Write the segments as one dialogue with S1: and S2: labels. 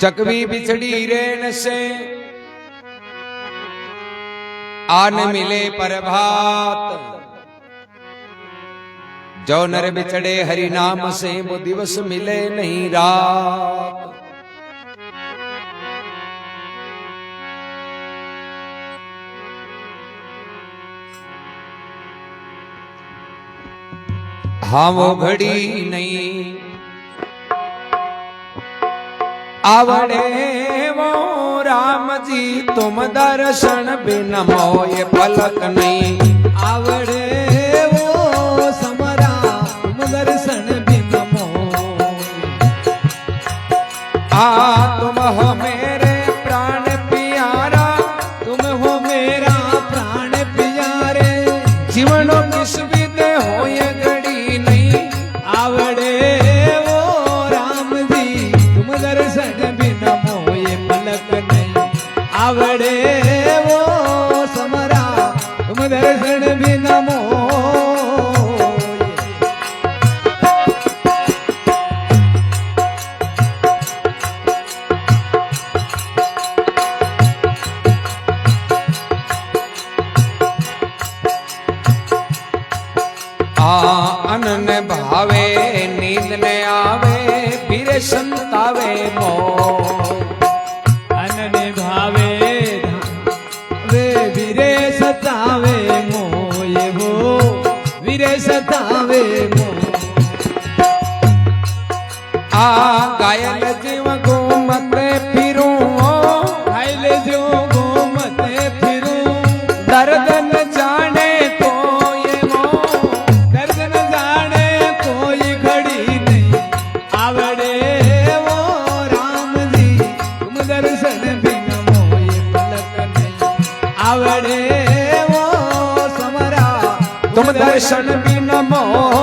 S1: चकवी बिछड़ी रेण से आन मिले प्रभात। जो नर बिछड़े हरि नाम से वो दिवस मिले नहीं रात। हाँ वो घड़ी नहीं आवड़े वो राम जी तुम दर्शन बिन मोय पलक नहीं।
S2: आवड़े वो समरा तुम दर्शन बिन मोय।
S1: तुम हो मेरे प्राण प्यारा,
S2: तुम हो मेरा प्राण प्यारे।
S1: जीवनो किस विद हो ये घड़ी नहीं।
S2: आवड़े वो राम जी तुम दर्शन बिन मोय पलक नहीं। आवड़े वो समरा तुम दर्शन बिन मोय।
S1: अनन भावे नींद न आवे फिर संतावे मोह।
S2: अनन भावे वे वीरे सतावे मोय हो वीरे सतावे मोह।
S1: घायल जीव घूमत फिरूं,
S2: घायल जो घूमत फिरूं।
S1: दर्द न जाने कोई मोह।
S2: दर्द न जाने कोई घड़ी नहीं। आवड़े वो राम जी तुम दर्शन बिन मोय पलक नहीं। आवड़े वो समरा
S1: तुम दर्शन बिन मोह।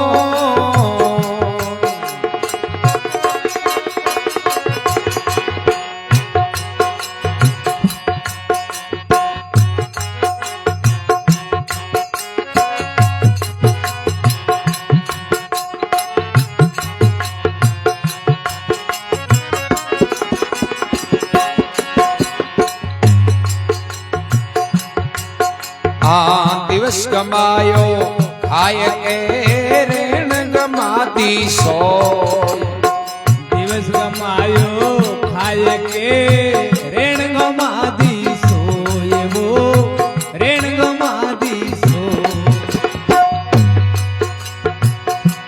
S1: दिवस गमायो खाय के रेण गमाती सो।
S2: दिवस गमायो खाय के रेण गमादी सोए वो रेण गमादी सो।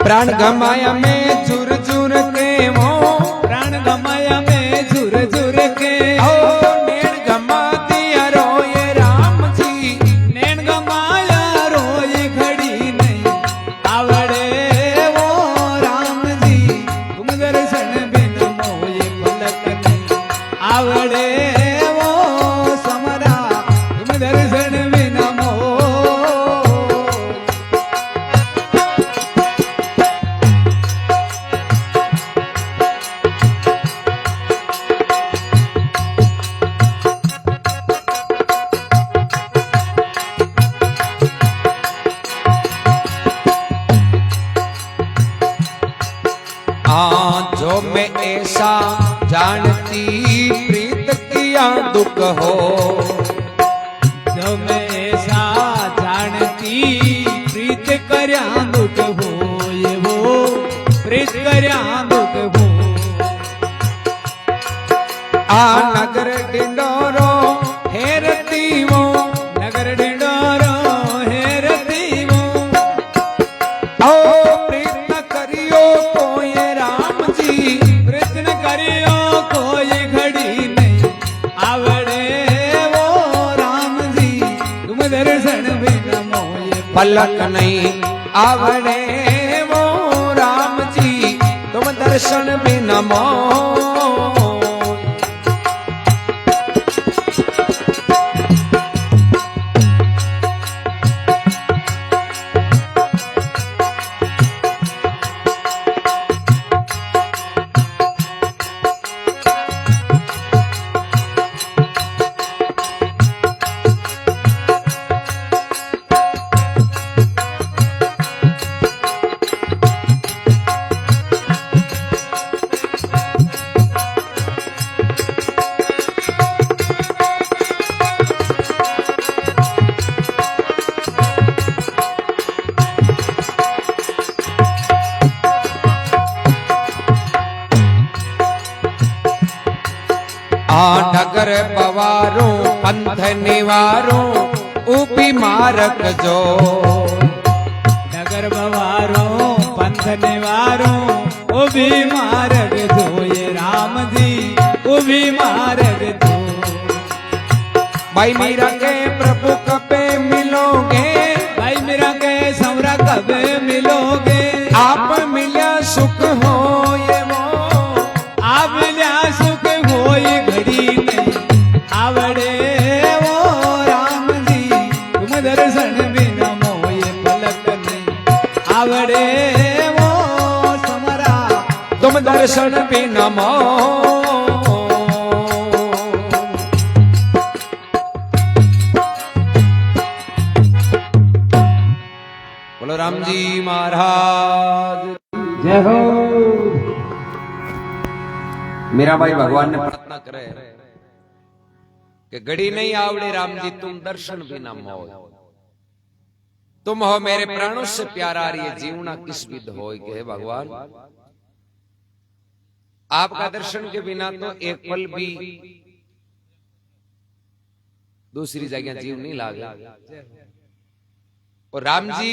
S1: प्राण गमाया में झुर झुर के वो।
S2: प्राण गमाया में झुर झुर के।
S1: नेण गमा दिया रोए राम जी।
S2: नैन गमाया रोई घड़ी नहीं। आवड़े वो राम जी तुम दर्शन बिन मोय पलक नहीं। आवड़े वो समरा तुम दर्शन बिन मोय।
S1: जो मैं ऐसा जानती प्रीत किया दुख हो।
S2: जो मैं ऐसा जानती प्रीत करया दुख हो। ये वो प्रीत करया दुख हो।
S1: नगर डिंडोरो हेरती वो।
S2: नगर डिंडोरो हेरती वो।
S1: प्रीत न करियो कोई राम जी।
S2: प्रीत न करियो कोई घड़ी नहीं। आवड़े वो राम जी तुम दर्शन बिन मोय
S1: पलक नहीं। आवड़े वो राम जी तुम दर्शन बिन मोह। नगर पवारूं पंथ निवारूं ऊपी मारक जो
S2: नगर बवारो पंथ निवारो उभी मार्ग जो ये राम जी उभी मार्ग जो
S1: भाई मीरा के प्रभु कबे मिलोगे
S2: भाई मेरा के समरा कब मिलोगे
S1: आप मिल्या सुख हो ये वो
S2: आप मिल्या सुख होई घड़ी नहीं आवड़े वो राम जी तुम दर्शन बिना मोय पलक नहीं आवड़े वो समरा
S1: तुम दर्शन बिना मो बोलो राम जी महाराज
S2: जय हो
S1: मेरा भाई भगवान ने प्रार्थना करे कि घड़ी नहीं आवड़े राम जी तुम दर्शन भी न मोय तुम हो मेरे प्राणों से प्यारा ये जीवना किस विध हो हे भगवान आपका दर्शन के बिना तो एक पल भी दूसरी जगह जीव नहीं लागे और राम जी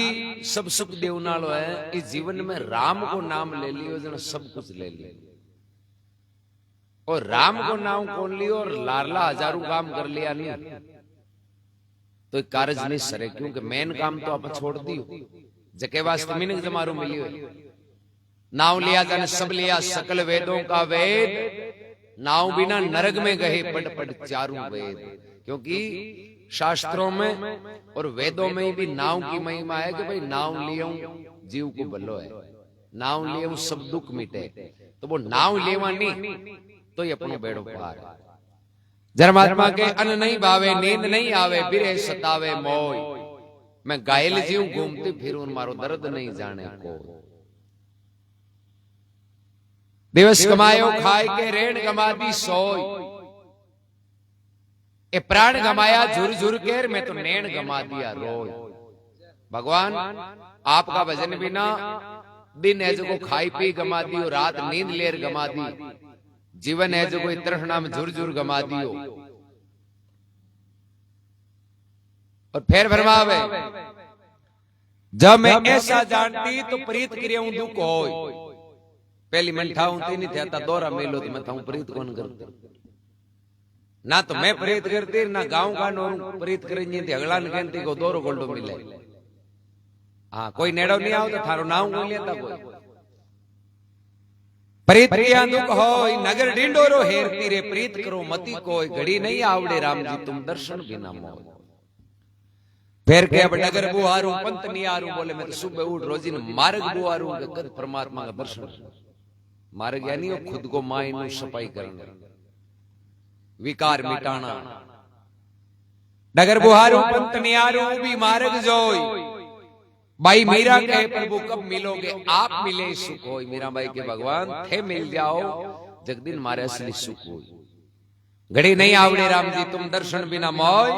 S1: सब सुख देवनालो है इस जीवन में राम को नाम ले लियो जन सब कुछ ले लियो और राम को नाम कौन लियो और लारला हजारों काम कर लिया नहीं तो एक कार्य नहीं सरे क्योंकि मेन काम तो आप छोड़ दियो जके वास्ते मिनक जमारू मिलियो नाव लिया जाने सब लिया सकल वेदों का वेद नाव बिना नरक में गए पढ़ पढ़ चारों वेद क्योंकि शास्त्रों में और वेदों में भी नाव की महिमा है कि भाई नाव लियो जीव को भलो है नाव लियो सब दुख मिटे तो वो नाव लेवा नहीं तो ये अपनो बेड़ो पार धर्मात्मा के अन्न नहीं भावे नींद नहीं आवे बिरे सतावे मोय मैं घायल जीव घूमती फिरूं मारो दर्द नहीं जाने को दिवस कमायो खाए के रेण गमा दी सोय ए प्राण गमाया झुर झुर के मैं तो नैन गमा दिया रोय भगवान आपका भजन बिना दिन है जो खाई पी गमा दियो रात नींद लेर गमा दी जीवन है जो कोई तृष्णा में झुर झुर गमा दियो और फिर फरमावे जब मैं ऐसा जानती तो प्रीत करियो दुख होय पहली मन ठाऊं तीन थे ता दोरा मेलो तो मैं थाऊं प्रीत कौन करता ना तो मैं प्रीत करती ना गांव का नोर प्रीत करेंगे थी अगला न कहती को दोरो गोल्डो मिले हाँ कोई नेड़ो नहीं आओ तो थारो नाम को लेता कोई प्रीत किया दुख हो नगर डिंडोरो हेरती रे प्रीत करो मती कोई घड़ी नहीं आवड़े राम जी तुम दर्शन बिना मोय फिर के अब नगर बुहारू पंत नहीं आरू बोले मैं तो सुबह उठ रोजी न मार्ग बुहारू कद परमात्मा का दर्शन मार्ग यानी खुद को मायनू सफाई करना विकार मिटाना नगर बुहारू पंत नियारू भी मार्ग जोई भाई मीरा कहे प्रभु कब मिलोगे आप मिले सुख होई मीरा भाई के भगवान थे मिल जाओ जगदिन मारे असली सुख होई घड़ी नहीं आवड़े राम जी तुम दर्शन बिना मोय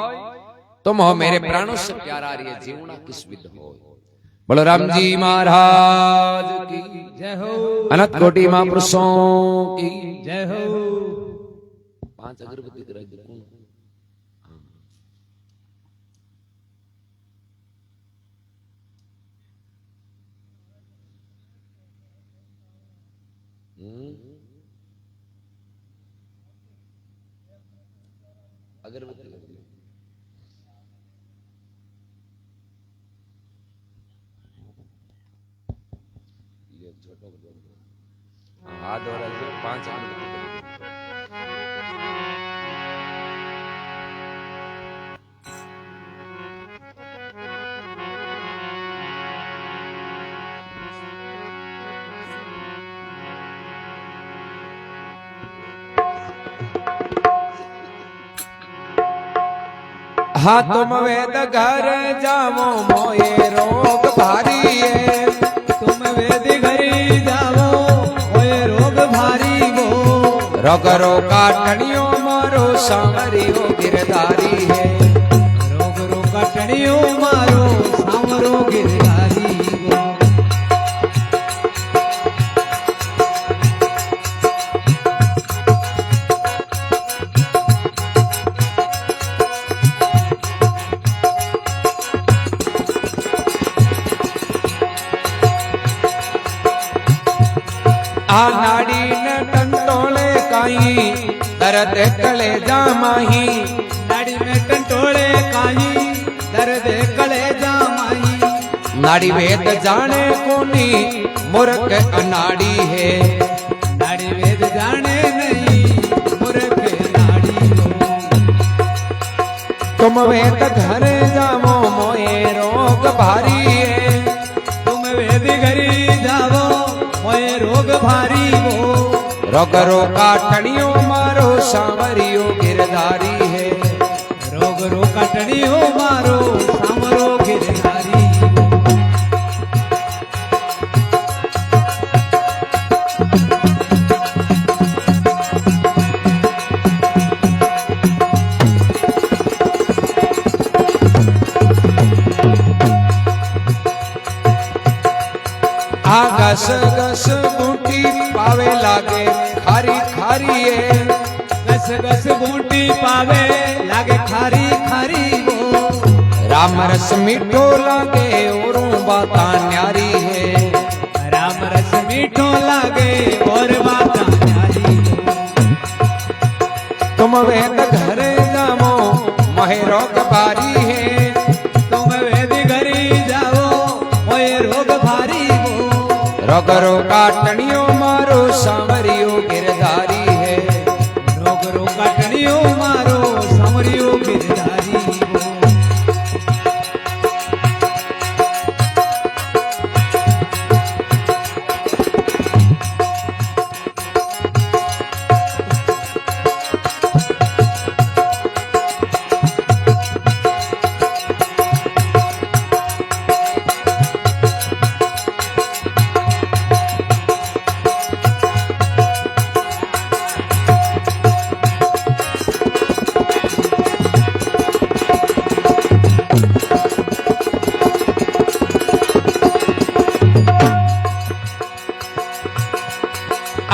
S1: तुम हो मेरे प्राणों से प्यारा ये जीवना किस विध हो बोलो राम जी महाराज की
S2: जय हो
S1: अनंत कोटि महापुरुषों की
S2: जय हो
S1: 5 अगरबत्ती करा दे अगरबत्ती हाथ और 5 हाँ तुम वेद घर जाओ मोए रोग भारी है
S2: तुम वेद घरी जाओ मोए रोग भारी वो
S1: रोग रोका टणियो मारो सांवरियो गिरधारी है
S2: रोग रोका टणियो मारो सांवरो गिरधारी वो
S1: आ नाड़ी न टंटोले काई दर्द कलेजा माही
S2: नाड़ी में टंटोले काई दर्द कलेजा माही
S1: नाड़ी वेद जाने कोनी मूर्ख अनाड़ी है
S2: नाड़ी वेद जाने नहीं मूर्ख नाड़ी हो
S1: तुम वेद घर जावो मोए रोग भारी है
S2: तुम वेद घरी जावो मोए रोग भारी हो
S1: रोग रो काटणियों मारो सांवरियो गिरधारी है
S2: रोग रो काटणियों मारो सांवरो गिरधारी
S1: घस घस बूटी पावे लागे खारी खारी है
S2: घस घस बूटी पावे लागे खारी खारी वो
S1: राम रस मीठो लागे औरों बाता न्यारी है
S2: राम रस मीठो लागे और बाता न्यारी
S1: तुम वेद घर जावो मोहे रोग भारी है
S2: तुम वेद घरी जाओ मोहे रोग भारी
S1: रोग रो काटणियों मारो सांवरियो गिरधारी है
S2: रोग रो काटणियों मारो सांवरियो गिरधारी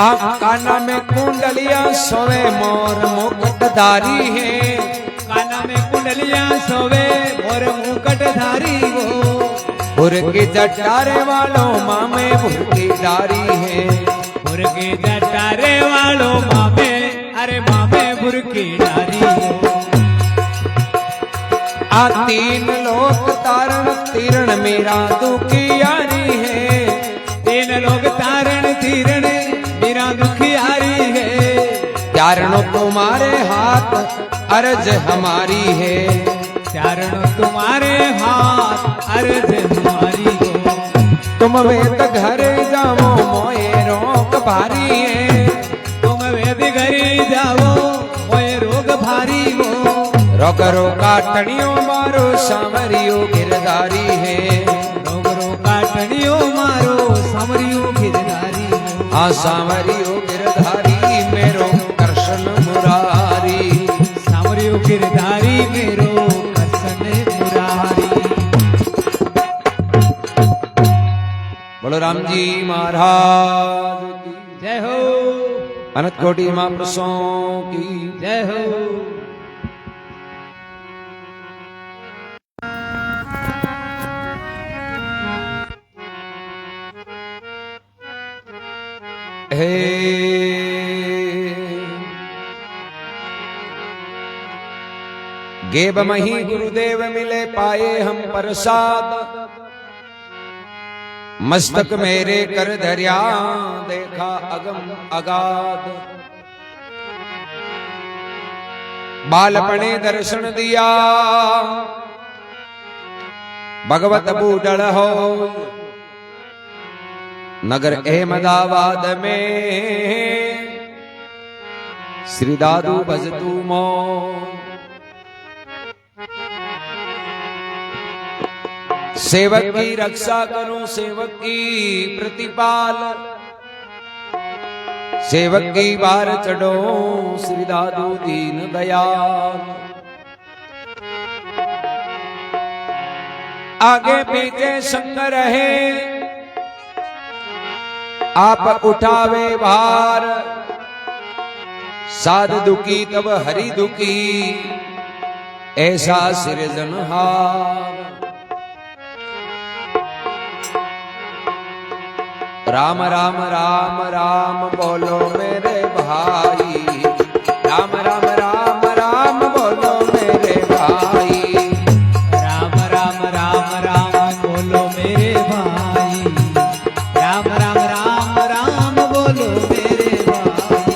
S1: आप काना में कुंडलिया सोवे मोर मुकुटधारी है
S2: काना में कुंडलियां सोवे मोर मुकुटधारी वो
S1: बुरकी जटारे वालों मामे बुरकी डारी है
S2: बुरकी जटारे वालों मामे अरे मामे बुरकी डारी हो
S1: आ तीन लोक तारण तीरण मेरा दुखी यारी है
S2: तीन लोग तारण तीरण मेरा दुखियारी है
S1: चारणों तुम्हारे हाथ अर्ज हमारी है
S2: चारणों तुम्हारे हाथ अर्ज हमारी हो
S1: तुम वेद घर जावो मोए रोग भारी है
S2: तुम वेद घरी जाओ मोए रोग भारी हो
S1: रोग रो काटणियों मारो सांवरियो गिरधारी है
S2: रोग रो काटणियों मारो सांवरियो गिरधारी हो
S1: हाँ सांवरियो गिरधारी मेरो कृष्ण मुरारी
S2: सांवरियो गिरधारी मेरो कृष्ण मुरारी
S1: बोलो राम जी महाराज की
S2: जय हो
S1: अनंत कोटि महापुरुषों की
S2: जय हो
S1: हे गेब मही गुरुदेव मिले पाए हम प्रसाद मस्तक मेरे कर धर्या देखा अगम अगाध बालपणे दर्शन दिया भगवत बूढ़ हो नगर अहमदाबाद में श्री दादू भजतू मो सेवक की रक्षा करो सेवक की प्रतिपाल सेवक की बार चढ़ो श्री दादू दीन दयाल आगे पीछे संग रहे आप उठावे भार साध दुखी तब हरि दुखी ऐसा सिरजनहार राम राम राम राम बोलो मेरे भाई, राम राम राम राम बोलो मेरे भाई,
S2: राम राम राम राम बोलो मेरे भाई, राम राम राम राम बोलो मेरे भाई।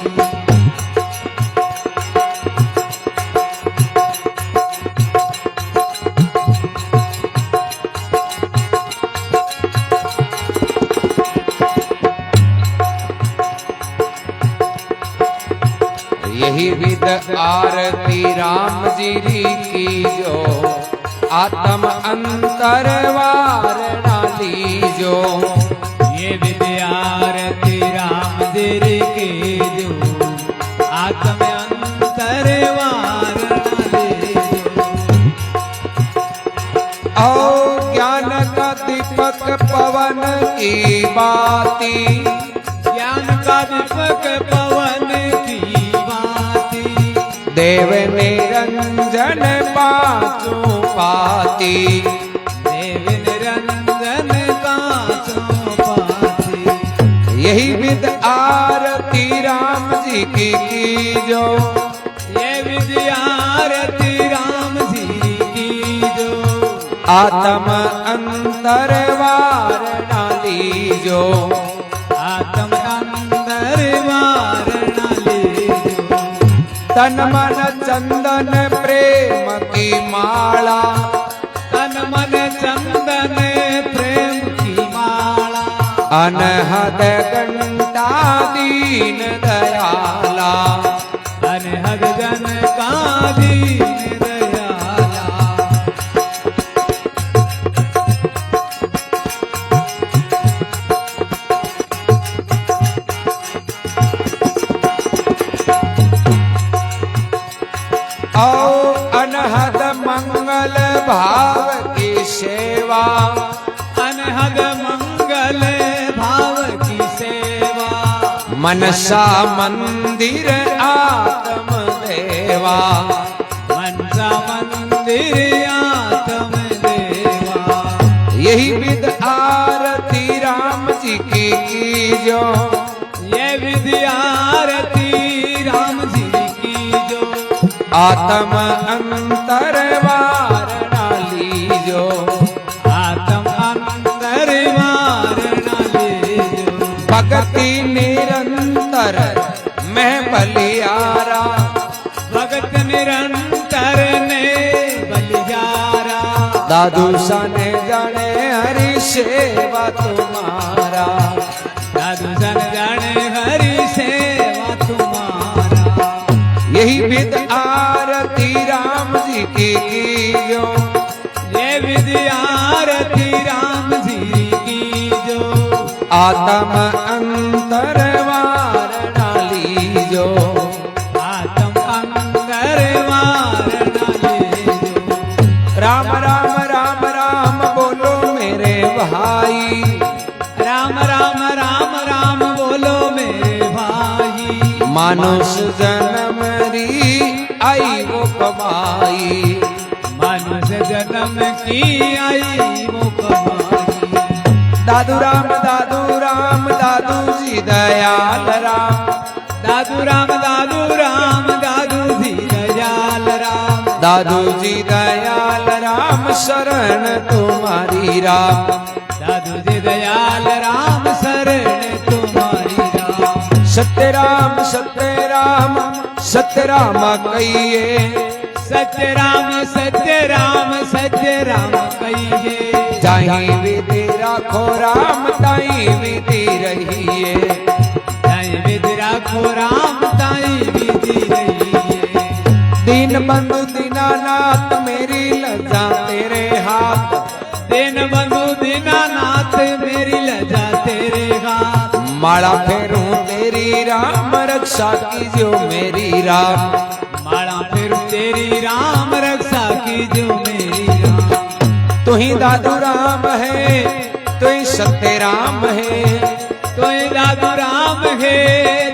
S1: यही विद आरती राम जी की जो, आत्म अंतर वारणा लीजो।
S2: ये विद्यारती राम जी की जो, आत्म अंतर वारणा लीजो।
S1: औ ज्ञान का दीपक पवन की बाती,
S2: ज्ञान का दीपक पवन की बाती,
S1: देव निरंजन पांचों पाती,
S2: देव निरंजन पांचों पाती।
S1: यही विद आरती राम जी की जो,
S2: ये विद्यारती राम जी की जो,
S1: आत्म अंतर वारणा लीजो।
S2: आत्म अंतर वारणा लीजो।
S1: तन मन चंदन प्रेम की माला,
S2: तन मन चंदन प्रेम की माला,
S1: अनहद घंटा दीन दयाला,
S2: अनहद जन का दीन दयाला।
S1: औ अनहद मंगल भाव की सेवा,
S2: अनहद मंगल भाव की सेवा,
S1: मनसा मंदिर आत्म देवा,
S2: मनसा मंदिर आत्म देवा।
S1: यही विद आरती राम जी की जो,
S2: ये विद्यारती राम जी की जो,
S1: आत्म अंतर वारणा लीजो।
S2: आत्म अंतर वारणा लीजो।
S1: भक्ति निरंतर मैं बलियारा,
S2: भगत निरंतर ने बलिहारा,
S1: दादू सने जाने हरि सेवा तुम्हारा,
S2: साधु सन जाने हरि सेवा तुम्हारा।
S1: यही विद आरती राम जी की जो,
S2: ये विद्यारती राम जी की जो,
S1: आत्म अंतर वारणा लीजो।
S2: आत्म अंतर वारणा लीजो।
S1: राम राम राम राम बोलो मेरे भाई,
S2: राम राम राम राम बोलो मेरे भाई।
S1: मानुष जन्म री आई वो कमाई,
S2: मनुष्य जन्म की आई वो कमाई।
S1: दादू राम दादू राम दादू जी दयाल राम,
S2: दादू राम दादू राम दादू जी दयाल राम,
S1: दादू जी दयाल राम शरण तुम्हारी राम,
S2: दादू जी दयाल राम शरण तुम्हारी राम।
S1: सत्य राम सत्य राम सत्य राम कहिए,
S2: सत्य राम सत्य राम सत्य राम कहिए।
S1: जाहि विधि राखो राम ताई विधि रहिए,
S2: ताई विधि राखो राम ताई विधि रहिए।
S1: दीन बंधु दीनानाथ मेरी लज्जा तेरे हाथ,
S2: दीन बंधु दीनानाथ मेरी लज्जा तेरे हाथ।
S1: माला फेरूं तेरी राम रक्षा कीजियो मेरी राम,
S2: माला फिर तेरी राम रक्षा कीजियो मेरी राम।
S1: तू ही दादू राम है तू ही सत्य राम है,
S2: तू ही दादू राम है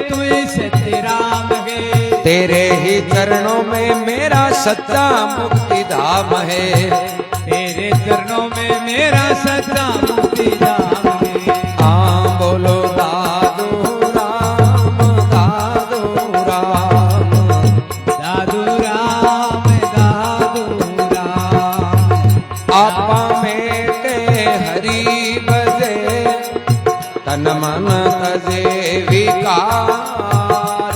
S2: तू ही सत्य राम है।
S1: तेरे ही चरणों में मेरा सच्चा मुक्ति धाम है,
S2: तेरे चरणों में मेरा सच्चा मुक्ति धाम है।
S1: बोलो तन मन तजे विकार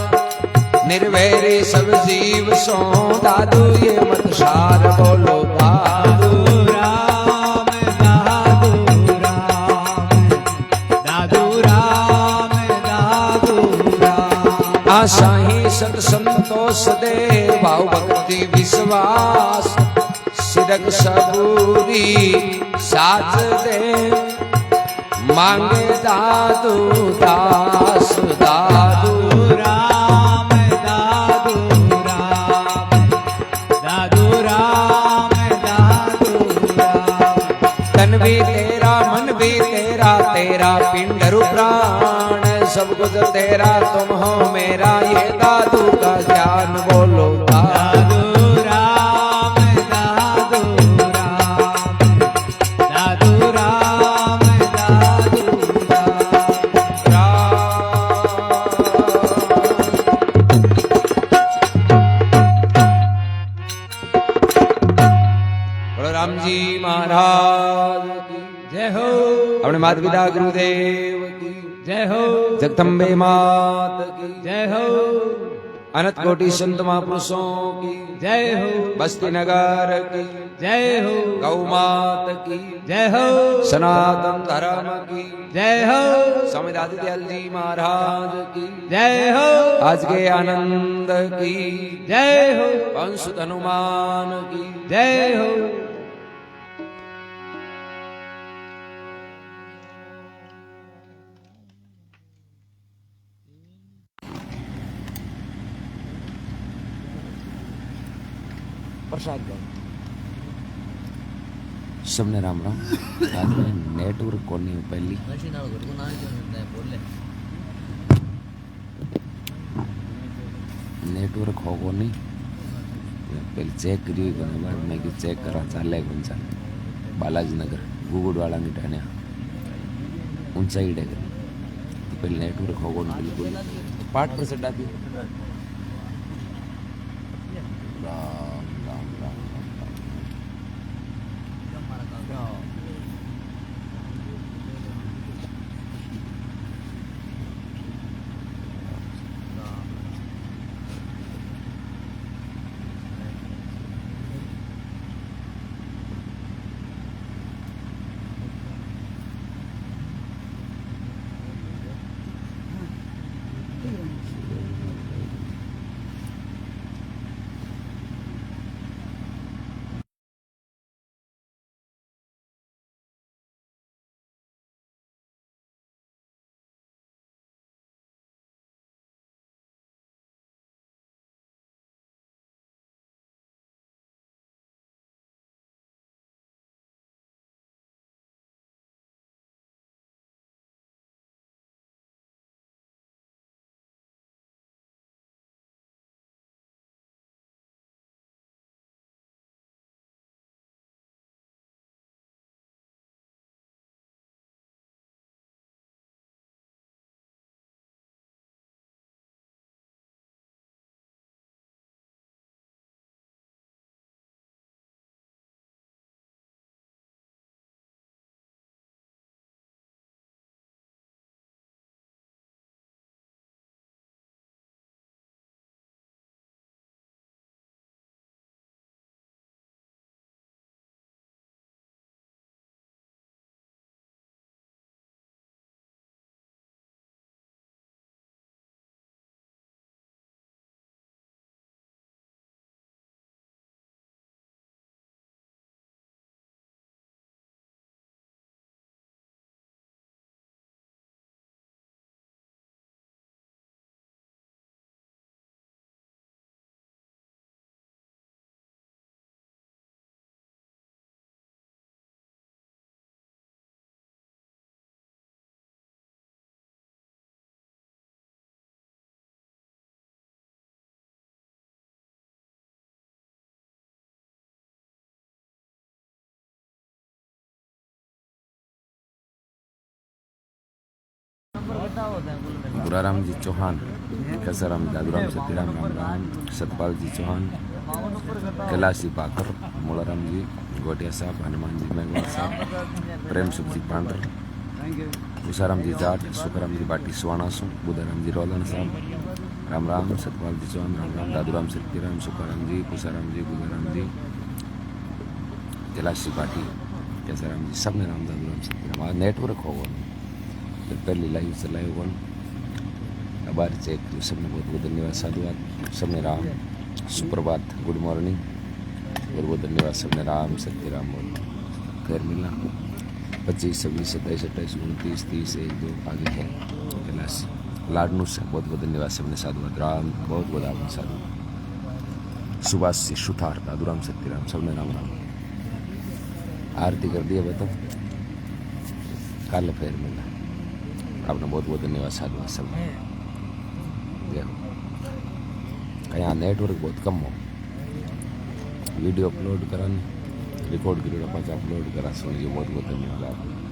S1: निर्वैरी सब जीव सो दादू ये मत सार बोलो दादू
S2: राम दादू राम दादू राम दादू राम
S1: आशा ही सत संतोष दे भाव भक्ति विश्वास सिरक सबूरी साच दे मांगे दादू दास दादू
S2: राम दादू राम दादू राम दादू राम
S1: तन भी तेरा मन भी तेरा तेरा पिंडरु प्राण सब कुछ तेरा तुम हो मेरा ये दादू का ज्ञान बोलो दादू
S2: दादू राम दादू राम दादू राम दादू राम
S1: बोलो राम जी महाराज की
S2: जय हो
S1: अपने माता पिता गुरुदेव की
S2: जय हो
S1: जगदम्बे मात की
S2: जय हो
S1: अनंत कोटि संत महापुरुषों की
S2: जय हो
S1: बस्ती नगर की
S2: जय हो
S1: गौ मात की
S2: जय हो
S1: सनातन धर्म की
S2: जय हो
S1: स्वामी दादी दयाल जी महाराज की
S2: जय हो
S1: आज के आनंद की
S2: जय हो
S1: वंश हनुमान की
S2: जय हो
S1: प्रसाद सबने राम राम आज मैं नेटवर्क को नहीं पहली नेटवर्क हो को नहीं पहले चेक करी बाद मैं कि चेक करा चाले कौन सा बालाजी नगर गुगुड़ वाला नहीं टाने ऊंचा ही डेगर तो पहले नेटवर्क हो को नहीं बिल्कुल पार्ट पर से डाली राम राम राम गुराराम जी चौहान, कैसाराम दादूराम सतीराम राम राम, सतपाल जी चौहान, कैलाशी पाकर, मोलाराम जी गोटिया साहब, हनुमान जी मेघवाल साहब, प्रेम सुख जी पांडर, तुषाराम जी जाट, सुखराम जी बाटी सुवाणा सु, बुधाराम जी रोलन साहब, राम राम, सतपाल जी चौहान, राम राम, दादूराम सत्यराम, सुखाराम जी, कुशाराम जी, बुधाराम जी, कैलाश जी बाटी, कैसाराम जी, सब ने राम, दादूराम सत्यराम। आज नेटवर्क होगा फिर पहली लाइव चलाए हुआ आभार चेक सबने बहुत बहुत धन्यवाद, साधुवाद, सबने राम, सुप्रभात, गुड मॉर्निंग, बहुत बहुत धन्यवाद सबने राम, सत्य राम बोल, फिर मिलना 25, 26, 27, 28, 29, 30, 1, 2 आगे है कैलाश लाडनू से बहुत बहुत धन्यवाद सबने, साधुवाद, राम बहुत बहुत आपने साधु, सुभाष से सुथार, दादूराम सत्यराम, सबने राम राम। आरती कर दिया बताओ, कल फिर मिलना, आपने बहुत बहुत धन्यवाद, साधुवाद सब। यहाँ नेटवर्क बहुत कम हो, वीडियो अपलोड करा रिकॉर्ड करो पाँच अपलोड करा, सुनिए बहुत बहुत धन्यवाद आपको।